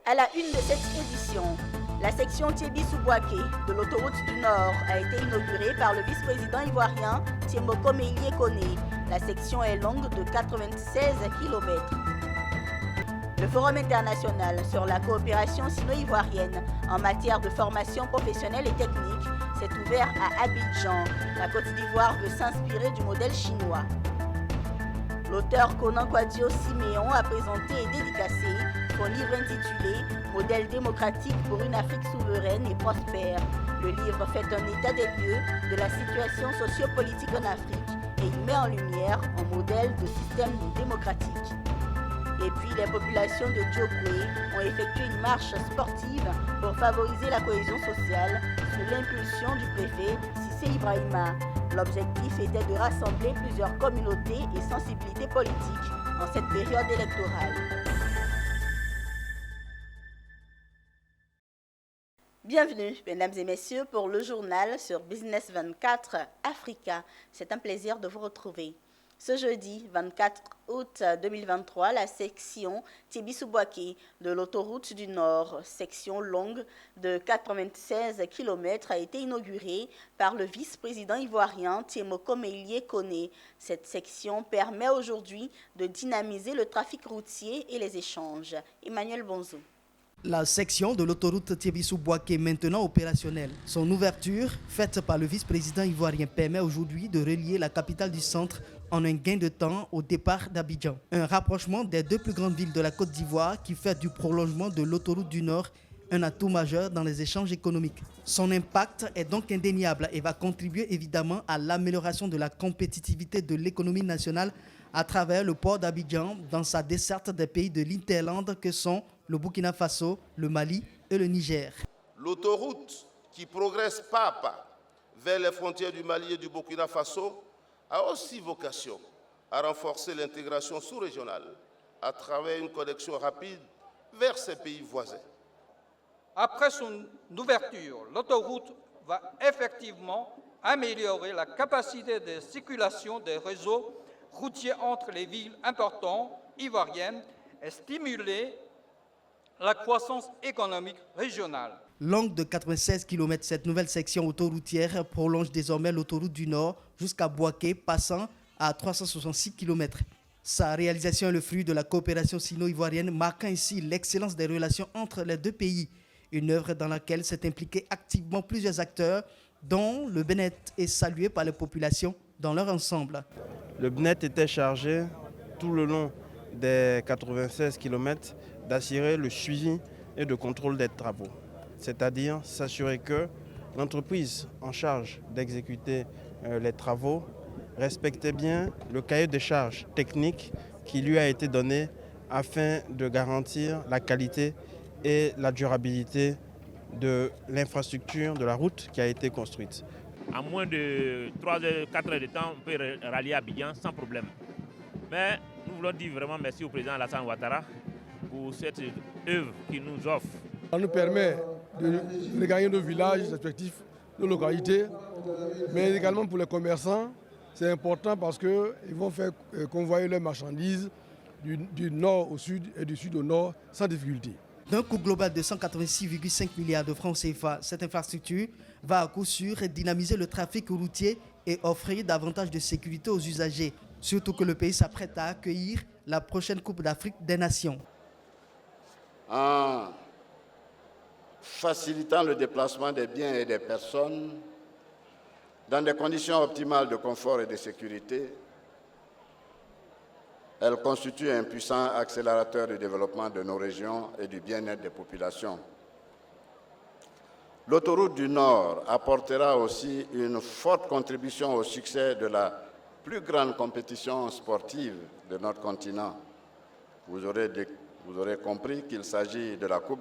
À la une de cette édition, la section Thiébi-Souboaké de l'autoroute du Nord a été inaugurée par le vice-président ivoirien Tiemboko Mélié Koné. La section est longue de 96 km. Le Forum international sur la coopération sino-ivoirienne en matière de formation professionnelle et technique s'est ouvert à Abidjan. La Côte d'Ivoire veut s'inspirer du modèle chinois. L'auteur Conan Kwadio Siméon a présenté et dédicacé son livre intitulé « Modèle démocratique pour une Afrique souveraine et prospère ». Le livre fait un état des lieux de la situation sociopolitique en Afrique et il met en lumière un modèle de système démocratique. Et puis les populations de Djokwe ont effectué une marche sportive pour favoriser la cohésion sociale sous l'impulsion du préfet Cissé Ibrahima. L'objectif était de rassembler plusieurs communautés et sensibilités politiques en cette période électorale. Bienvenue, mesdames et messieurs, pour le journal sur Business 24 Africa. C'est un plaisir de vous retrouver. Ce jeudi 24 août 2023, la section Thiébi-Souboaké de l'autoroute du Nord, section longue de 96 km, a été inaugurée par le vice-président ivoirien Tiemboko Mélié Koné. Cette section permet aujourd'hui de dynamiser le trafic routier et les échanges. Emmanuel Bonzo. La section de l'autoroute Thiébi-Souboaké est maintenant opérationnelle. Son ouverture, faite par le vice-président ivoirien, permet aujourd'hui de relier la capitale du centre en un gain de temps au départ d'Abidjan. Un rapprochement des deux plus grandes villes de la Côte d'Ivoire qui fait du prolongement de l'autoroute du Nord un atout majeur dans les échanges économiques. Son impact est donc indéniable et va contribuer évidemment à l'amélioration de la compétitivité de l'économie nationale à travers le port d'Abidjan dans sa desserte des pays de l'Interland que sont le Burkina Faso, le Mali et le Niger. L'autoroute qui progresse pas à pas vers les frontières du Mali et du Burkina Faso a aussi vocation à renforcer l'intégration sous-régionale à travers une connexion rapide vers ces pays voisins. Après son ouverture, l'autoroute va effectivement améliorer la capacité de circulation des réseaux routiers entre les villes importantes ivoiriennes et stimuler la croissance économique régionale. Longue de 96 km, cette nouvelle section autoroutière prolonge désormais l'autoroute du Nord jusqu'à Bouaké, passant à 366 km. Sa réalisation est le fruit de la coopération sino-ivoirienne, marquant ainsi l'excellence des relations entre les deux pays. Une œuvre dans laquelle s'est impliqué activement plusieurs acteurs, dont le bien-être est salué par les populations dans leur ensemble. Le BNET était chargé tout le long des 96 km d'assurer le suivi et le contrôle des travaux, c'est-à-dire s'assurer que l'entreprise en charge d'exécuter les travaux respectait bien le cahier de charges techniques qui lui a été donné afin de garantir la qualité et la durabilité de l'infrastructure de la route qui a été construite. En moins de 3 heures, 4 heures de temps, on peut rallier Abidjan sans problème. Mais nous voulons dire vraiment merci au président Alassane Ouattara pour cette œuvre qu'il nous offre. Ça nous permet de regagner nos villages respectifs, nos localités, mais également pour les commerçants, c'est important parce qu'ils vont faire convoyer leurs marchandises du nord au sud et du sud au nord sans difficulté. D'un coût global de 186,5 milliards de francs CFA, cette infrastructure va à coup sûr dynamiser le trafic routier et offrir davantage de sécurité aux usagers. Surtout que le pays s'apprête à accueillir la prochaine Coupe d'Afrique des Nations. En facilitant le déplacement des biens et des personnes dans des conditions optimales de confort et de sécurité, elle constitue un puissant accélérateur du développement de nos régions et du bien-être des populations. L'autoroute du Nord apportera aussi une forte contribution au succès de la plus grande compétition sportive de notre continent. Vous aurez compris qu'il s'agit de la Coupe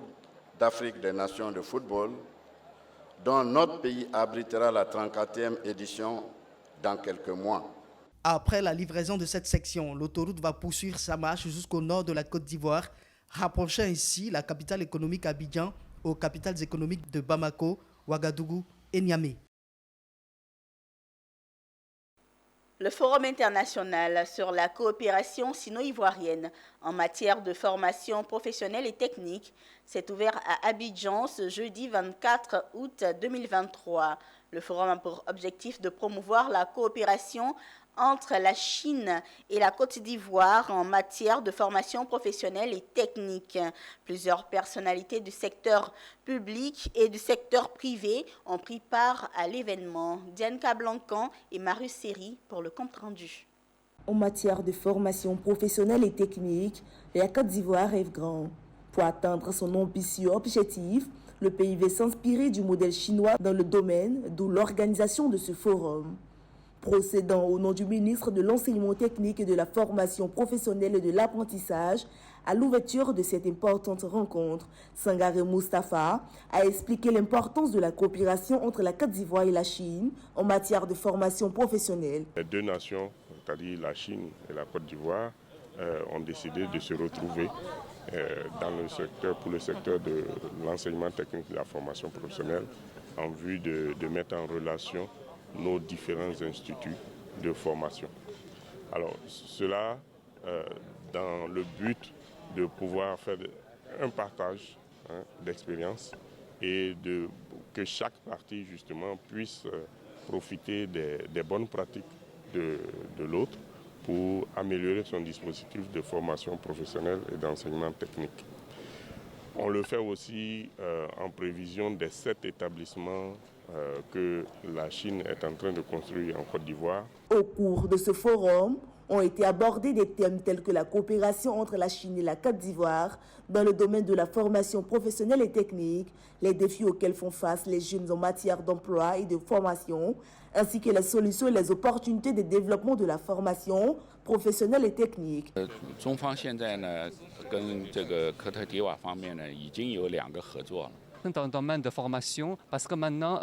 d'Afrique des Nations de football, dont notre pays abritera la 34e édition dans quelques mois. Après la livraison de cette section, l'autoroute va poursuivre sa marche jusqu'au nord de la Côte d'Ivoire, rapprochant ainsi la capitale économique Abidjan aux capitales économiques de Bamako, Ouagadougou et Niamey. Le Forum international sur la coopération sino-ivoirienne en matière de formation professionnelle et technique s'est ouvert à Abidjan ce jeudi 24 août 2023. Le forum a pour objectif de promouvoir la coopération entre la Chine et la Côte d'Ivoire en matière de formation professionnelle et technique. Plusieurs personnalités du secteur public et du secteur privé ont pris part à l'événement. Diane Cablancan et Marius Seri pour le compte-rendu. En matière de formation professionnelle et technique, la Côte d'Ivoire rêve grand. Pour atteindre son ambitieux objectif, le pays veut s'inspirer du modèle chinois dans le domaine, d'où l'organisation de ce forum. Procédant au nom du ministre de l'Enseignement technique et de la formation professionnelle et de l'apprentissage, à l'ouverture de cette importante rencontre, Sangaré Moustapha a expliqué l'importance de la coopération entre la Côte d'Ivoire et la Chine en matière de formation professionnelle. Les deux nations, c'est-à-dire la Chine et la Côte d'Ivoire, ont décidé de se retrouver pour le secteur de l'enseignement technique et de la formation professionnelle en vue de mettre en relation nos différents instituts de formation. Alors, cela dans le but de pouvoir faire un partage d'expérience et que chaque partie, justement, puisse profiter des bonnes pratiques de l'autre pour améliorer son dispositif de formation professionnelle et d'enseignement technique. On le fait aussi en prévision des 7 établissements que la Chine est en train de construire en Côte d'Ivoire. Au cours de ce forum, ont été abordés des thèmes tels que la coopération entre la Chine et la Côte d'Ivoire dans le domaine de la formation professionnelle et technique, les défis auxquels font face les jeunes en matière d'emploi et de formation, ainsi que les solutions et les opportunités de développement de la formation professionnelle et technique. 中方现在呢，跟这个科特迪瓦方面呢，已经有2个合作了。 Dans le domaine de formation, parce que maintenant,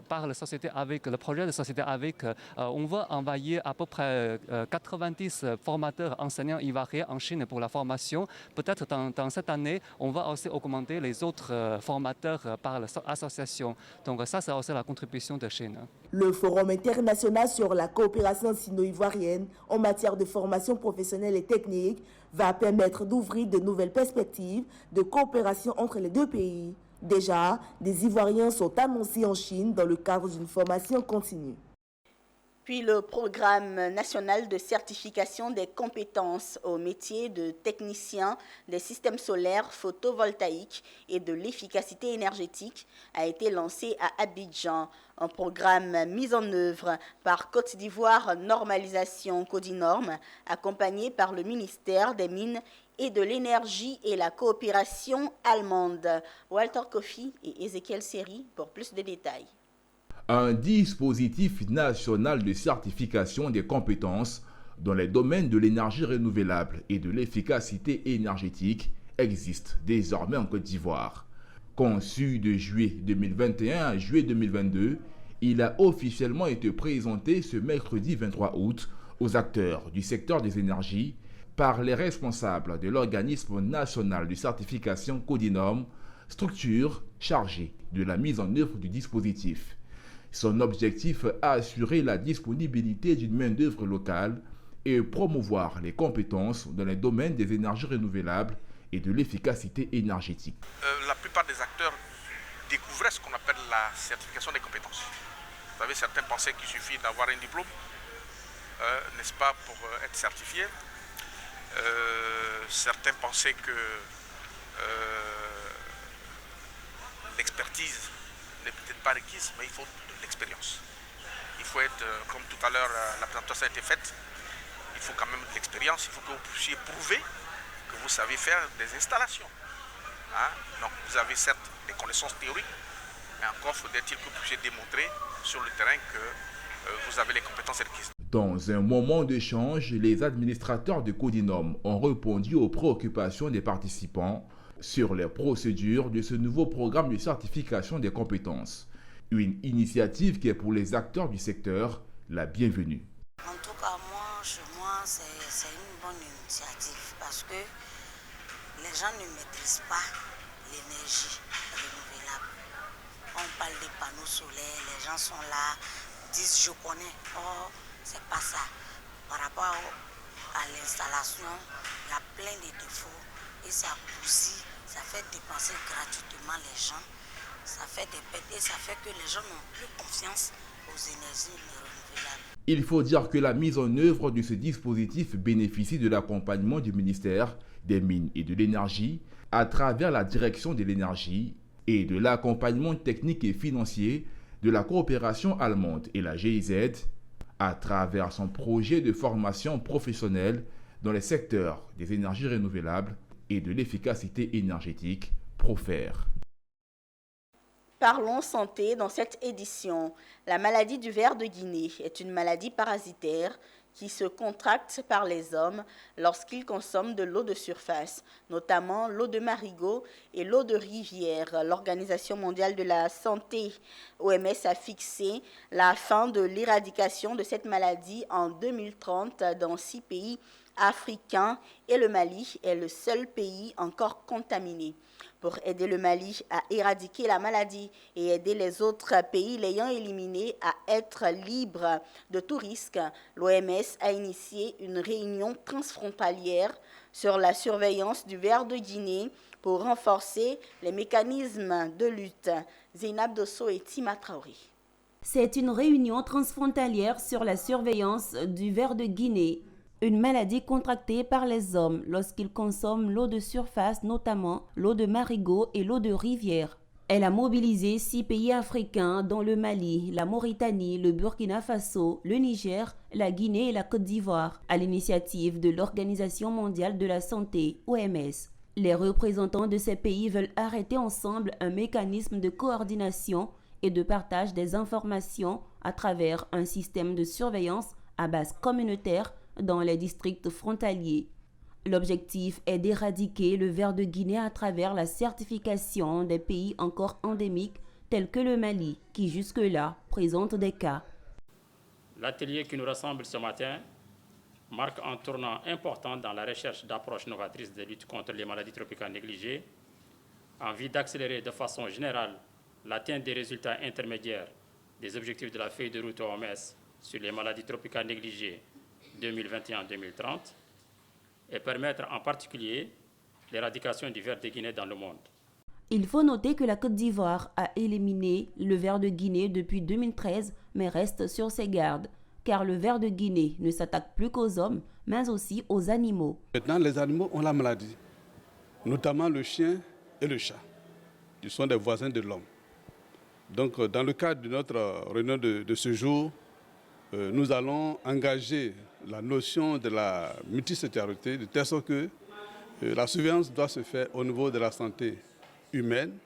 par la société avec le projet de société avec, on va envoyer à peu près 90 formateurs enseignants ivoiriens en Chine pour la formation. Peut-être dans cette année, on va aussi augmenter les autres formateurs par l'association. Donc ça, c'est aussi la contribution de Chine. Le Forum international sur la coopération sino-ivoirienne en matière de formation professionnelle et technique va permettre d'ouvrir de nouvelles perspectives de coopération entre les deux pays. Déjà, des Ivoiriens sont annoncés en Chine dans le cadre d'une formation continue. Puis le programme national de certification des compétences au métier de technicien des systèmes solaires photovoltaïques et de l'efficacité énergétique a été lancé à Abidjan. Un programme mis en œuvre par Côte d'Ivoire Normalisation Codinorm, accompagné par le ministère des Mines et de l'énergie et la coopération allemande. Walter Kofi et Ezekiel Seri pour plus de détails. Un dispositif national de certification des compétences dans les domaines de l'énergie renouvelable et de l'efficacité énergétique existe désormais en Côte d'Ivoire. Conçu de juillet 2021 à juillet 2022, il a officiellement été présenté ce mercredi 23 août aux acteurs du secteur des énergies par les responsables de l'organisme national de certification Codinorm, structure chargée de la mise en œuvre du dispositif. Son objectif est assurer la disponibilité d'une main-d'œuvre locale et promouvoir les compétences dans les domaines des énergies renouvelables et de l'efficacité énergétique. La plupart des acteurs découvraient ce qu'on appelle la certification des compétences. Vous savez, certains pensaient qu'il suffit d'avoir un diplôme, n'est-ce pas, pour être certifié. Certains pensaient que l'expertise n'est peut-être pas requise, mais il faut de l'expérience. Il faut être, comme tout à l'heure la présentation a été faite, il faut quand même de l'expérience, il faut que vous puissiez prouver que vous savez faire des installations. Donc vous avez certes des connaissances théoriques, mais encore faudrait-il que vous puissiez démontrer sur le terrain que vous avez les compétences requises. Dans un moment d'échange, les administrateurs de Codinorm ont répondu aux préoccupations des participants sur les procédures de ce nouveau programme de certification des compétences. Une initiative qui est pour les acteurs du secteur la bienvenue. En tout cas, chez moi, c'est une bonne initiative parce que les gens ne maîtrisent pas l'énergie renouvelable. On parle des panneaux solaires, les gens sont là, disent je connais. Or, c'est pas ça. Par rapport à l'installation, il y a plein de défauts et ça bousille, ça fait dépenser gratuitement les gens, ça fait des bêtes et ça fait que les gens n'ont plus confiance aux énergies renouvelables. Il faut dire que la mise en œuvre de ce dispositif bénéficie de l'accompagnement du ministère des Mines et de l'Énergie à travers la direction de l'énergie et de l'accompagnement technique et financier de la coopération allemande et la GIZ à travers son projet de formation professionnelle dans les secteurs des énergies renouvelables et de l'efficacité énergétique, PROFER. Parlons santé dans cette édition. La maladie du ver de Guinée est une maladie parasitaire qui se contracte par les hommes lorsqu'ils consomment de l'eau de surface, notamment l'eau de marigot et l'eau de rivière. L'Organisation mondiale de la santé, OMS, a fixé la fin de l'éradication de cette maladie en 2030 dans 6 pays africains et le Mali est le seul pays encore contaminé. Pour aider le Mali à éradiquer la maladie et aider les autres pays l'ayant éliminée à être libres de tout risque, l'OMS a initié une réunion transfrontalière sur la surveillance du ver de Guinée pour renforcer les mécanismes de lutte. Zeynab Dosso et Tima Traoré. C'est une réunion transfrontalière sur la surveillance du ver de Guinée, une maladie contractée par les hommes lorsqu'ils consomment l'eau de surface, notamment l'eau de marigot et l'eau de rivière. Elle a mobilisé 6 pays africains dont le Mali, la Mauritanie, le Burkina Faso, le Niger, la Guinée et la Côte d'Ivoire, à l'initiative de l'Organisation mondiale de la santé, OMS. Les représentants de ces pays veulent arrêter ensemble un mécanisme de coordination et de partage des informations à travers un système de surveillance à base communautaire dans les districts frontaliers. L'objectif est d'éradiquer le ver de Guinée à travers la certification des pays encore endémiques tels que le Mali, qui jusque-là présente des cas. L'atelier qui nous rassemble ce matin marque un tournant important dans la recherche d'approches novatrices de lutte contre les maladies tropicales négligées, en vue d'accélérer de façon générale l'atteinte des résultats intermédiaires des objectifs de la feuille de route OMS sur les maladies tropicales négligées 2021-2030 et permettre en particulier l'éradication du ver de Guinée dans le monde. Il faut noter que la Côte d'Ivoire a éliminé le ver de Guinée depuis 2013, mais reste sur ses gardes, car le ver de Guinée ne s'attaque plus qu'aux hommes, mais aussi aux animaux. Maintenant, les animaux ont la maladie, notamment le chien et le chat, qui sont des voisins de l'homme. Donc, dans le cadre de notre réunion de ce jour, nous allons engager la notion de la multisectorialité, de telle sorte que la surveillance doit se faire au niveau de la santé humaine,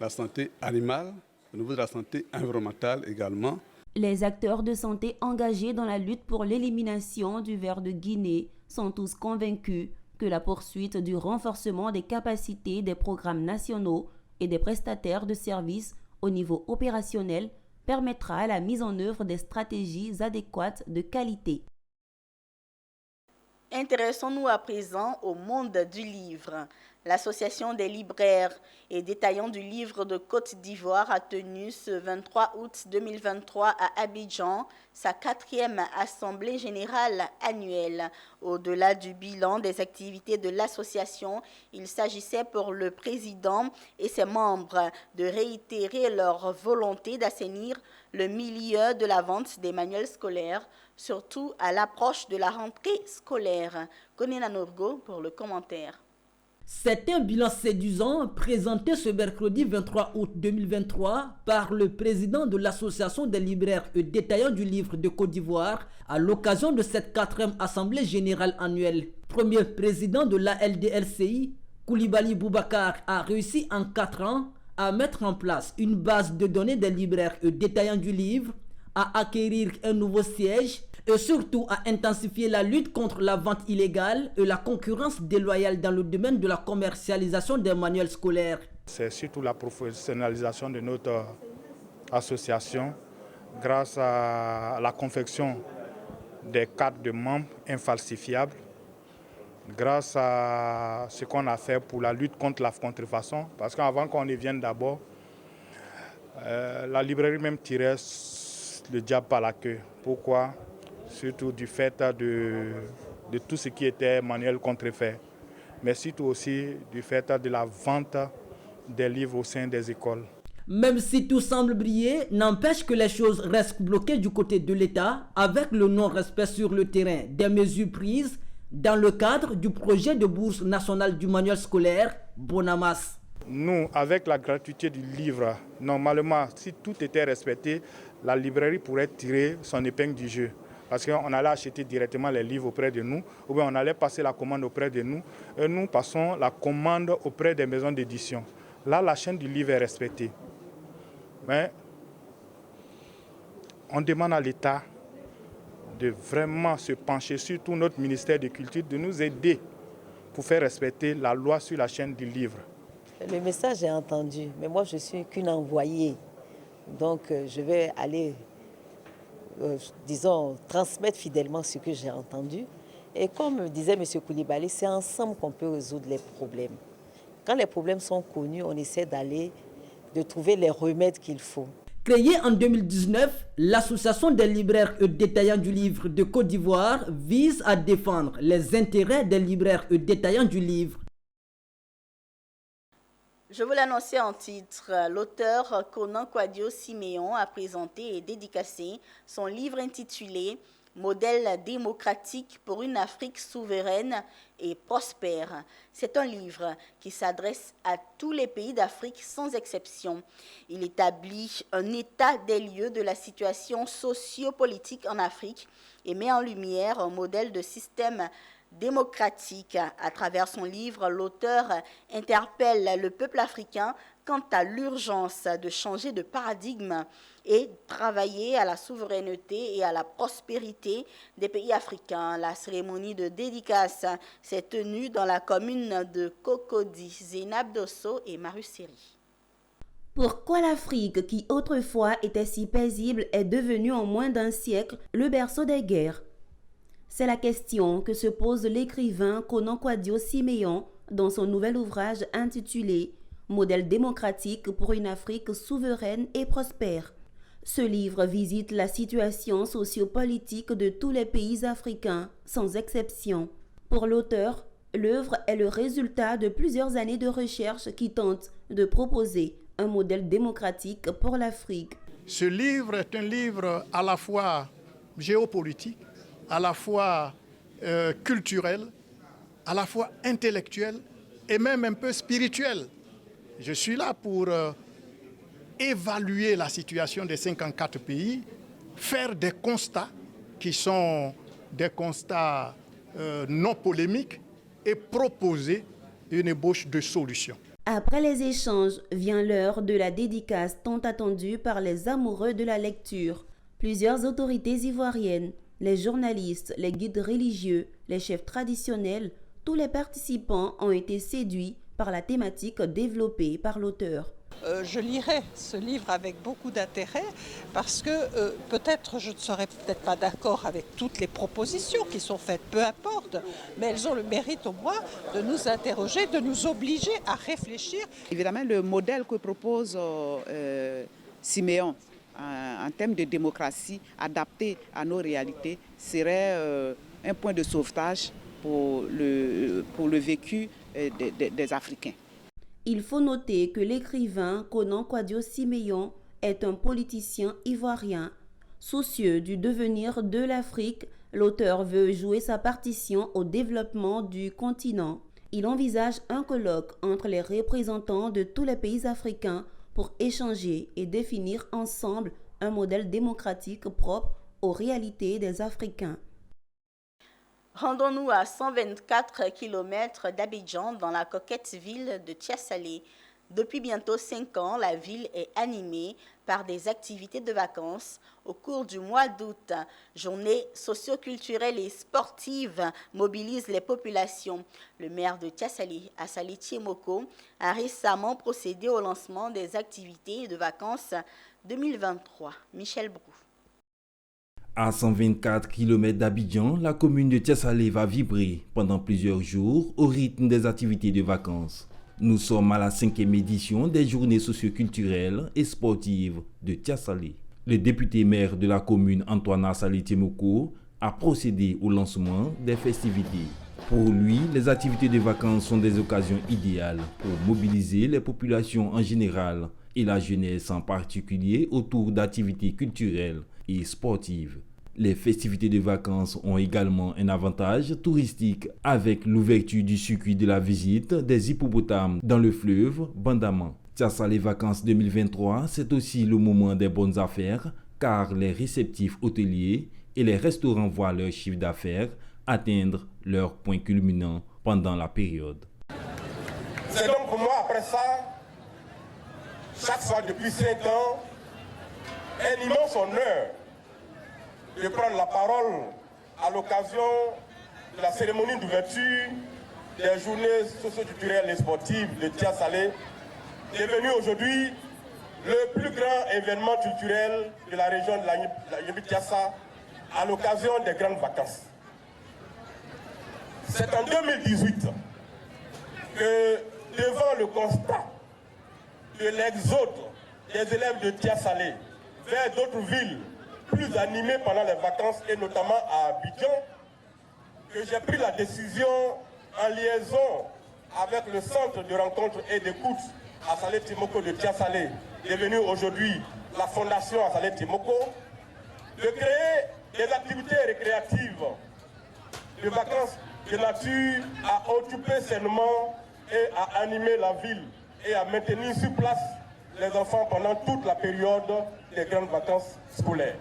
la santé animale, au niveau de la santé environnementale également. Les acteurs de santé engagés dans la lutte pour l'élimination du ver de Guinée sont tous convaincus que la poursuite du renforcement des capacités des programmes nationaux et des prestataires de services au niveau opérationnel permettra la mise en œuvre des stratégies adéquates de qualité. Intéressons-nous à présent au monde du livre. L'Association des libraires et détaillants du livre de Côte d'Ivoire a tenu ce 23 août 2023 à Abidjan sa 4e assemblée générale annuelle. Au-delà du bilan des activités de l'association, il s'agissait pour le président et ses membres de réitérer leur volonté d'assainir le milieu de la vente des manuels scolaires, surtout à l'approche de la rentrée scolaire. Konena Norgo pour le commentaire. C'est un bilan séduisant présenté ce mercredi 23 août 2023 par le président de l'Association des libraires et détaillants du livre de Côte d'Ivoire à l'occasion de cette 4e Assemblée générale annuelle. Premier président de l'ALDLCI, Koulibaly Boubacar a réussi en 4 ans à mettre en place une base de données des libraires et détaillants du livre, à acquérir un nouveau siège et surtout à intensifier la lutte contre la vente illégale et la concurrence déloyale dans le domaine de la commercialisation des manuels scolaires. C'est surtout la professionnalisation de notre association grâce à la confection des cartes de membres infalsifiables, grâce à ce qu'on a fait pour la lutte contre la contrefaçon, parce qu'avant qu'on y vienne d'abord, la librairie même tirait le diable par la queue. Pourquoi ? surtout du fait de tout ce qui était manuel contrefait, mais surtout aussi du fait de la vente des livres au sein des écoles. Même si tout semble briller, n'empêche que les choses restent bloquées du côté de l'État avec le non-respect sur le terrain des mesures prises dans le cadre du projet de bourse nationale du manuel scolaire Bonamas. Nous, avec la gratuité du livre, normalement, si tout était respecté, la librairie pourrait tirer son épingle du jeu. Parce qu'on allait acheter directement les livres auprès de nous, ou bien on allait passer la commande auprès de nous, et nous passons la commande auprès des maisons d'édition. Là, la chaîne du livre est respectée. Mais on demande à l'État de vraiment se pencher, surtout notre ministère de Culture, de nous aider pour faire respecter la loi sur la chaîne du livre. Le message est entendu, mais moi je suis qu'une envoyée. Donc je vais aller, disons, transmettre fidèlement ce que j'ai entendu. Et comme disait M. Koulibaly, c'est ensemble qu'on peut résoudre les problèmes. Quand les problèmes sont connus, on essaie de trouver les remèdes qu'il faut. Créée en 2019, l'Association des libraires et détaillants du livre de Côte d'Ivoire vise à défendre les intérêts des libraires et détaillants du livre. Je vous l'annonçais en titre, l'auteur Konan Kwadio Siméon a présenté et dédicacé son livre intitulé « Modèle démocratique pour une Afrique souveraine et prospère ». C'est un livre qui s'adresse à tous les pays d'Afrique sans exception. Il établit un état des lieux de la situation socio-politique en Afrique et met en lumière un modèle de système démocratique. À travers son livre, l'auteur interpelle le peuple africain quant à l'urgence de changer de paradigme et travailler à la souveraineté et à la prospérité des pays africains. La cérémonie de dédicace s'est tenue dans la commune de Cocody. Zénab Dosso et Marus Seri. Pourquoi l'Afrique, qui autrefois était si paisible, est devenue en moins d'un siècle le berceau des guerres? C'est la question que se pose l'écrivain Konan Kwadio Siméon dans son nouvel ouvrage intitulé « Modèle démocratique pour une Afrique souveraine et prospère ». Ce livre visite la situation sociopolitique de tous les pays africains, sans exception. Pour l'auteur, l'œuvre est le résultat de plusieurs années de recherche qui tentent de proposer un modèle démocratique pour l'Afrique. Ce livre est un livre à la fois géopolitique, à la fois culturel, à la fois intellectuel et même un peu spirituel. Je suis là pour évaluer la situation des 54 pays, faire des constats qui sont des constats non polémiques et proposer une ébauche de solutions. Après les échanges, vient l'heure de la dédicace tant attendue par les amoureux de la lecture. Plusieurs autorités ivoiriennes, les journalistes, les guides religieux, les chefs traditionnels, tous les participants ont été séduits par la thématique développée par l'auteur. Je lirai ce livre avec beaucoup d'intérêt parce que peut-être je ne serai peut-être pas d'accord avec toutes les propositions qui sont faites, peu importe, mais elles ont le mérite au moins de nous interroger, de nous obliger à réfléchir. Évidemment, le modèle que propose Siméon en termes de démocratie adapté à nos réalités serait un point de sauvetage pour le vécu des Africains. Il faut noter que l'écrivain Konan Kwadio Siméon est un politicien ivoirien. Soucieux du devenir de l'Afrique, l'auteur veut jouer sa partition au développement du continent. Il envisage un colloque entre les représentants de tous les pays africains pour échanger et définir ensemble un modèle démocratique propre aux réalités des Africains. Rendons-nous à 124 km d'Abidjan, dans la coquette ville de Tiassalé. Depuis bientôt 5 ans, la ville est animée par des activités de vacances au cours du mois d'août. Journées socio-culturelles et sportives mobilisent les populations. Le maire de Tiassalé, Assali Tiemoko, a récemment procédé au lancement des activités de vacances 2023. Michel Brou. À 124 km d'Abidjan, la commune de Tiassalé va vibrer pendant plusieurs jours au rythme des activités de vacances. Nous sommes à la 5e édition des journées socioculturelles et sportives de Tiassalé. Le député maire de la commune, Antoine Assali Tiemoko, a procédé au lancement des festivités. Pour lui, les activités de vacances sont des occasions idéales pour mobiliser les populations en général et la jeunesse en particulier autour d'activités culturelles et sportives. Les festivités de vacances ont également un avantage touristique avec l'ouverture du circuit de la visite des hippopotames dans le fleuve Bandama. Tiasalé Vacances 2023, c'est aussi le moment des bonnes affaires car les réceptifs hôteliers et les restaurants voient leur chiffre d'affaires atteindre leur point culminant pendant la période. C'est donc pour moi, après ça, chaque fois depuis 5 ans, un immense honneur de prendre la parole à l'occasion de la cérémonie d'ouverture des journées socio-culturelles et sportives de Tiasalé, devenu aujourd'hui le plus grand événement culturel de la région de la Yébi-Tiassa à l'occasion des grandes vacances. C'est en 2018 que, devant le constat de l'exode des élèves de Tiasalé vers d'autres villes plus animées pendant les vacances et notamment à Abidjan, que j'ai pris la décision en liaison avec le centre de rencontre et d'écoute Assalé Timoko de Tiasalé, devenu aujourd'hui la fondation Assalé Timoko, de créer des activités récréatives de vacances de nature à occuper sainement et à animer la ville et à maintenir sur place les enfants pendant toute la période des grandes vacances scolaires.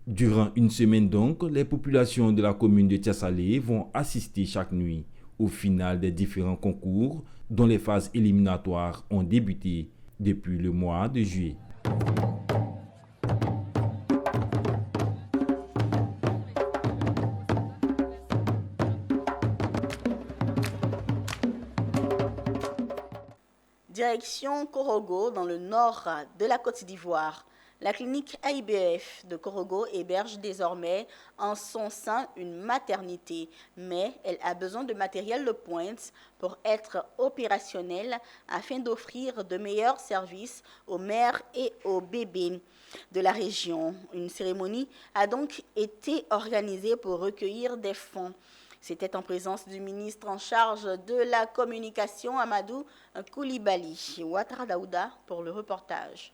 Durant une semaine donc, les populations de la commune de Tiasalé vont assister chaque nuit au final des différents concours dont les phases éliminatoires ont débuté depuis le mois de juillet. Direction Korogo, dans le nord de la Côte d'Ivoire. La clinique AIBF de Korogo héberge désormais en son sein une maternité, mais elle a besoin de matériel de pointe pour être opérationnelle afin d'offrir de meilleurs services aux mères et aux bébés de la région. Une cérémonie a donc été organisée pour recueillir des fonds. C'était en présence du ministre en charge de la communication, Amadou Koulibaly. Ouattara Daouda pour le reportage.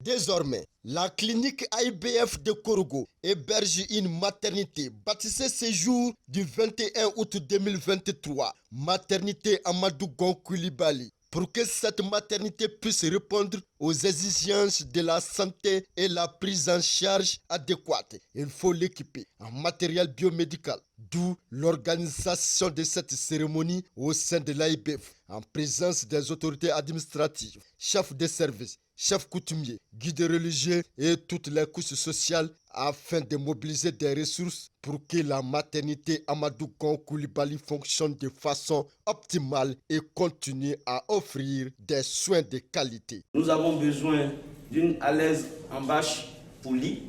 Désormais, la clinique AIBF de Korogo héberge une maternité baptisée ce jour du 21 août 2023, maternité Amadou Koulibaly. Pour que cette maternité puisse répondre aux exigences de la santé et la prise en charge adéquate, il faut l'équiper en matériel biomédical. D'où l'organisation de cette cérémonie au sein de l'AIBF, en présence des autorités administratives, chefs de service, chefs coutumiers, guides religieux et toutes les couches sociales afin de mobiliser des ressources pour que la maternité Amadou Koulibaly fonctionne de façon optimale et continue à offrir des soins de qualité. Nous avons besoin d'une alaise en bâche pour lit,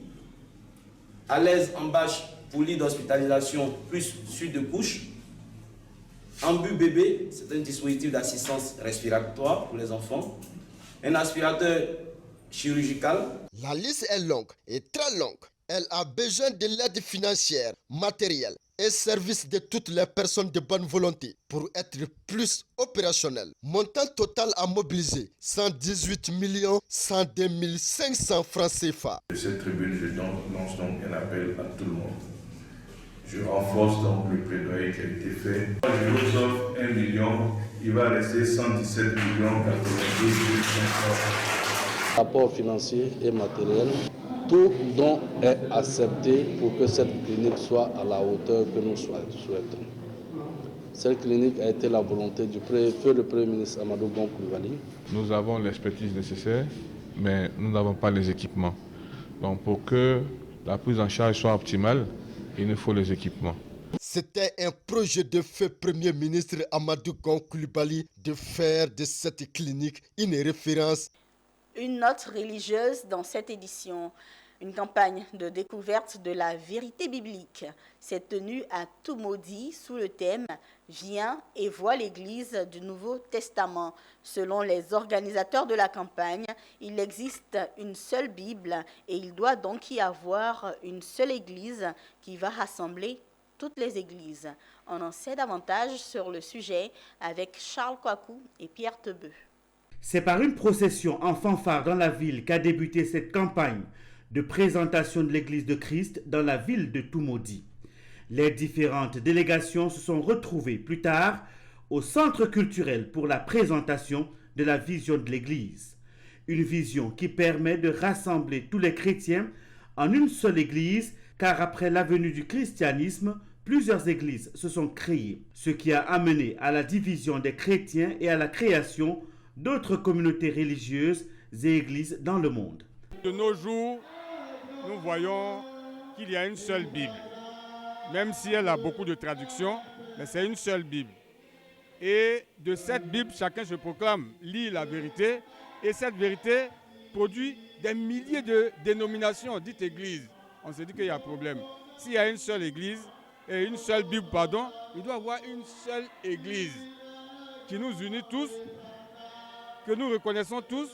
alaise en bâche pour lit d'hospitalisation plus suite de couche, ambu bébé, c'est un dispositif d'assistance respiratoire pour les enfants, un aspirateur chirurgical. La liste est longue et très longue. Elle a besoin de l'aide financière, matérielle et service de toutes les personnes de bonne volonté pour être plus opérationnelle. Montant total à mobiliser, 118 102 500 francs CFA. De cette tribune, je lance donc un appel à tout le monde. Je renforce donc le plaidoyer qui a été fait. Je vous offre 1 million, il va rester 117 millions 92 500. Rapport financier et matériel, tout don est accepté pour que cette clinique soit à la hauteur que nous souhaitons. Cette clinique a été la volonté du feu le Premier ministre Amadou Koulibaly. Nous avons l'expertise nécessaire, mais nous n'avons pas les équipements. Donc pour que la prise en charge soit optimale, il nous faut les équipements. C'était un projet de feu Premier ministre Amadou Koulibaly de faire de cette clinique une référence. Une note religieuse dans cette édition. Une campagne de découverte de la vérité biblique s'est tenue à Toumoudi sous le thème « Viens et vois l'Église du Nouveau Testament ». Selon les organisateurs de la campagne, il existe une seule Bible et il doit donc y avoir une seule Église qui va rassembler toutes les églises. On en sait davantage sur le sujet avec Charles Kouakou et Pierre Tebeu. C'est par une procession en fanfare dans la ville qu'a débuté cette campagne de présentation de l'Église de Christ dans la ville de Toumoudi. Les différentes délégations se sont retrouvées plus tard au centre culturel pour la présentation de la vision de l'Église. Une vision qui permet de rassembler tous les chrétiens en une seule Église, car après la venue du christianisme, plusieurs églises se sont créées, ce qui a amené à la division des chrétiens et à la création d'autres communautés religieuses et églises dans le monde. De nos jours, nous voyons qu'il y a une seule Bible. Même si elle a beaucoup de traductions, mais c'est une seule Bible. Et de cette Bible, chacun se proclame, lit la vérité, et cette vérité produit des milliers de dénominations, dites églises. On se dit qu'il y a un problème. S'il y a une seule église, et une seule Bible, pardon, il doit y avoir une seule église qui nous unit tous, que nous reconnaissons tous,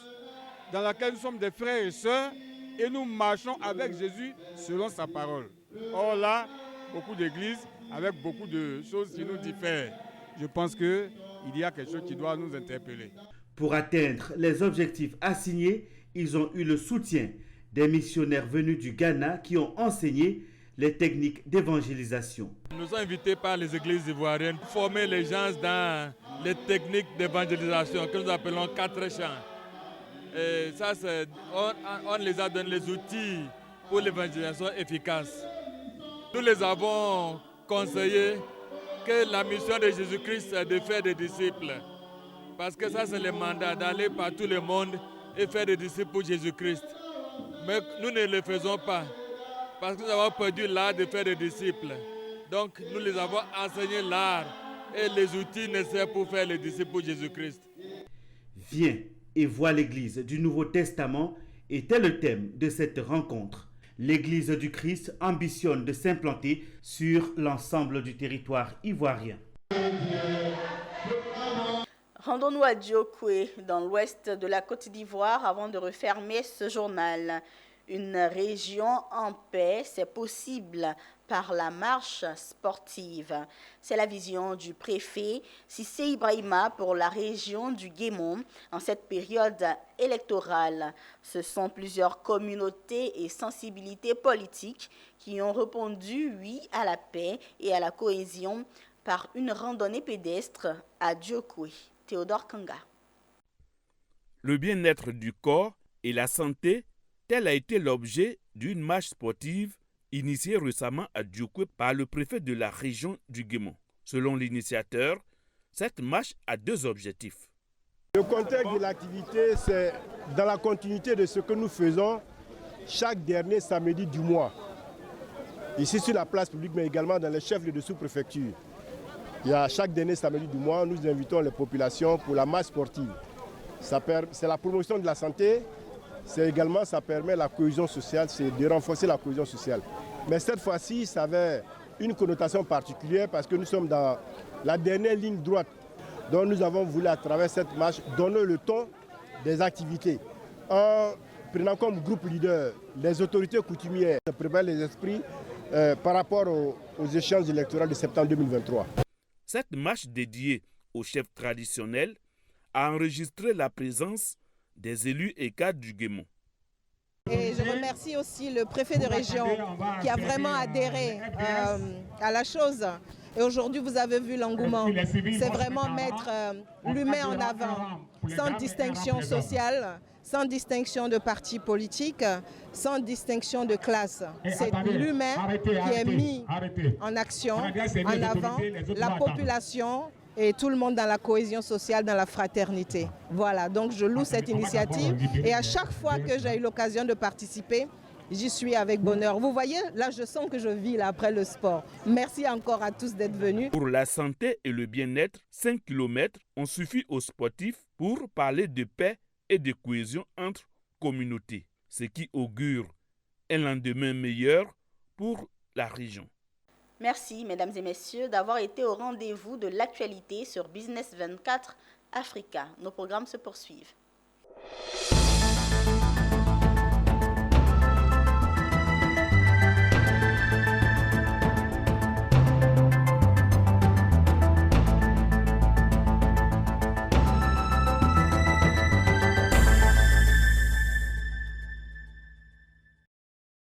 dans laquelle nous sommes des frères et sœurs, et nous marchons avec Jésus selon sa parole. Or là, beaucoup d'églises avec beaucoup de choses qui nous diffèrent. Je pense qu'il y a quelque chose qui doit nous interpeller. Pour atteindre les objectifs assignés, ils ont eu le soutien des missionnaires venus du Ghana qui ont enseigné les techniques d'évangélisation. Nous sommes invités par les églises ivoiriennes pour former les gens dans les techniques d'évangélisation que nous appelons 4 chants. Et ça, on les a donné les outils pour l'évangélisation efficace. Nous les avons conseillé que la mission de Jésus-Christ est de faire des disciples. Parce que ça, c'est le mandat d'aller par tout le monde et faire des disciples pour Jésus-Christ. Mais nous ne le faisons pas. Parce que nous avons perdu l'art de faire des disciples. Donc, nous les avons enseigné l'art et les outils nécessaires pour faire les disciples pour Jésus-Christ. Viens et vois l'Église du Nouveau Testament était le thème de cette rencontre. L'Église du Christ ambitionne de s'implanter sur l'ensemble du territoire ivoirien. Rendons-nous à Djokwe, dans l'ouest de la Côte d'Ivoire, avant de refermer ce journal. Une région en paix, c'est possible par la marche sportive. C'est la vision du préfet Sissé Ibrahima pour la région du Guémon en cette période électorale. Ce sont plusieurs communautés et sensibilités politiques qui ont répondu oui à la paix et à la cohésion par une randonnée pédestre à Djokwe. Théodore Kanga. Le bien-être du corps et la santé, tel a été l'objet d'une marche sportive initiée récemment à Djokwe par le préfet de la région du Guémon. Selon l'initiateur, cette marche a 2 objectifs. Le contexte de l'activité, c'est dans la continuité de ce que nous faisons chaque dernier samedi du mois. Ici sur la place publique, mais également dans les chefs-lieux de sous-préfecture. Il y a chaque dernier samedi du mois, nous invitons les populations pour la marche sportive. C'est la promotion de la santé, ça permet la cohésion sociale, c'est de renforcer la cohésion sociale. Mais cette fois-ci, ça avait une connotation particulière parce que nous sommes dans la dernière ligne droite. Donc nous avons voulu à travers cette marche donner le ton des activités. En prenant comme groupe leader les autorités coutumières, de préparer les esprits par rapport aux échéances électorales de septembre 2023. Cette marche dédiée aux chefs traditionnels a enregistré la présence des élus et cadres du Guémon. Et je remercie aussi le préfet de région qui a vraiment adhéré à la chose. Et aujourd'hui, vous avez vu l'engouement. C'est vraiment mettre l'humain en avant, sans distinction sociale, sans distinction de parti politique, sans distinction de classe. C'est l'humain qui est mis en action, en avant, la population et tout le monde dans la cohésion sociale, dans la fraternité. Voilà, donc je loue cette initiative et à chaque fois que j'ai eu l'occasion de participer, j'y suis avec bonheur. Vous voyez, là je sens que je vis là, après le sport. Merci encore à tous d'être venus. Pour la santé et le bien-être, 5 km ont suffi aux sportifs pour parler de paix et de cohésion entre communautés, ce qui augure un lendemain meilleur pour la région. Merci, mesdames et messieurs, d'avoir été au rendez-vous de l'actualité sur Business 24 Africa. Nos programmes se poursuivent.